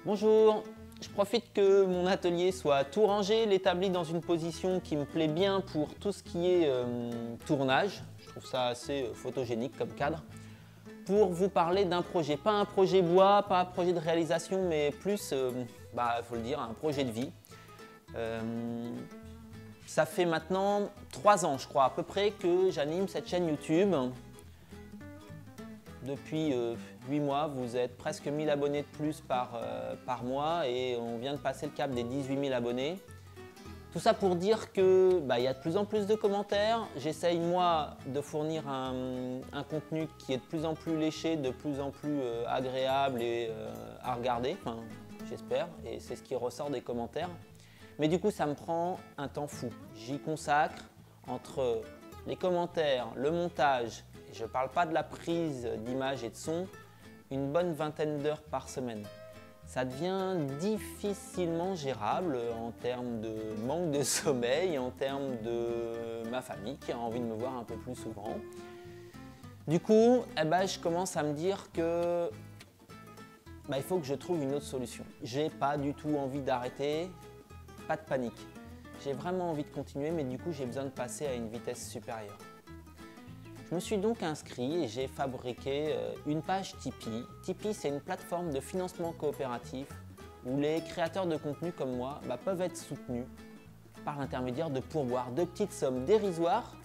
Bonjour, je profite que mon atelier soit tout rangé, l'établi dans une position qui me plaît bien pour tout ce qui est tournage. Je trouve ça assez photogénique comme cadre. Pour vous parler d'un projet, pas un projet bois, pas un projet de réalisation, mais plus, faut le dire, un projet de vie. Ça fait maintenant 3 ans, je crois, à peu près, que j'anime cette chaîne YouTube. Depuis 8 mois, vous êtes presque 1000 abonnés de plus par mois et on vient de passer le cap des 18 000 abonnés. Tout ça pour dire que y a de plus en plus de commentaires. J'essaye moi de fournir un contenu qui est de plus en plus léché, de plus en plus agréable et à regarder, enfin, j'espère, et c'est ce qui ressort des commentaires. Mais du coup, ça me prend un temps fou. J'y consacre entre les commentaires, le montage, et je ne parle pas de la prise d'image et de son, une bonne vingtaine d'heures par semaine. Ça devient difficilement gérable en termes de manque de sommeil, en termes de ma famille qui a envie de me voir un peu plus souvent. Du coup, je commence à me dire que il faut que je trouve une autre solution. J'ai pas du tout envie d'arrêter, pas de panique. J'ai vraiment envie de continuer, mais du coup, j'ai besoin de passer à une vitesse supérieure. Je me suis donc inscrit et j'ai fabriqué une page Tipeee. Tipeee, c'est une plateforme de financement coopératif où les créateurs de contenu comme moi peuvent être soutenus par l'intermédiaire de pourboires, de petites sommes dérisoires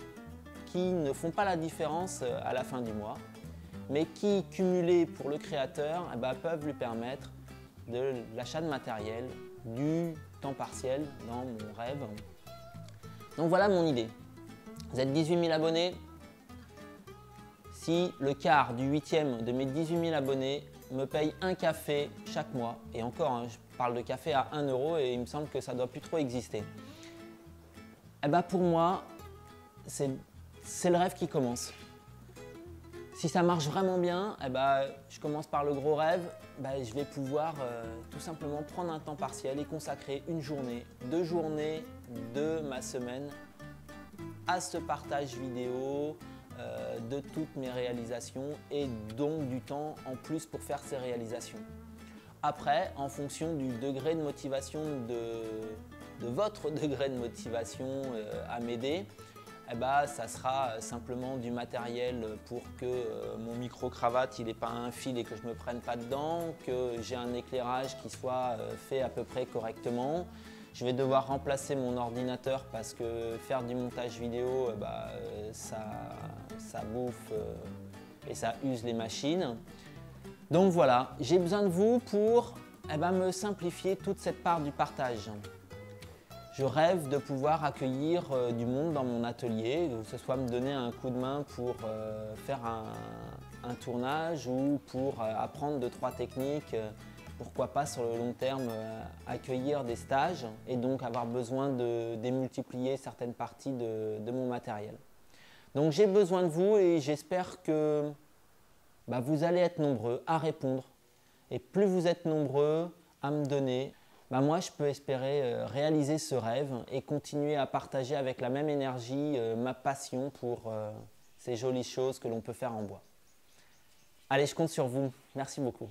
qui ne font pas la différence à la fin du mois, mais qui, cumulées pour le créateur, peuvent lui permettre de l'achat de matériel, du temps partiel dans mon rêve. Donc voilà mon idée. Vous êtes 18 000 abonnés. Si le quart du 8e de mes 18 000 abonnés me paye un café chaque mois, et encore, je parle de café à 1 € et il me semble que ça ne doit plus trop exister, pour moi, c'est le rêve qui commence. Si ça marche vraiment bien, je commence par le gros rêve, je vais pouvoir tout simplement prendre un temps partiel et consacrer une journée, 2 journées de ma semaine à ce partage vidéo de toutes mes réalisations et donc du temps en plus pour faire ces réalisations. Après, en fonction du degré de motivation de votre degré de motivation à m'aider, ça sera simplement du matériel pour que mon micro-cravate il n'ait pas un fil et que je ne me prenne pas dedans, que j'ai un éclairage qui soit fait à peu près correctement. Je vais devoir remplacer mon ordinateur parce que faire du montage vidéo, ça bouffe et ça use les machines. Donc voilà, j'ai besoin de vous pour me simplifier toute cette part du partage. Je rêve de pouvoir accueillir du monde dans mon atelier, que ce soit me donner un coup de main pour faire un tournage ou pour apprendre 2-3 techniques, pourquoi pas sur le long terme accueillir des stages et donc avoir besoin de démultiplier certaines parties de mon matériel. Donc j'ai besoin de vous et j'espère que vous allez être nombreux à répondre et plus vous êtes nombreux à me donner, moi je peux espérer réaliser ce rêve et continuer à partager avec la même énergie ma passion pour ces jolies choses que l'on peut faire en bois. Allez, je compte sur vous. Merci beaucoup.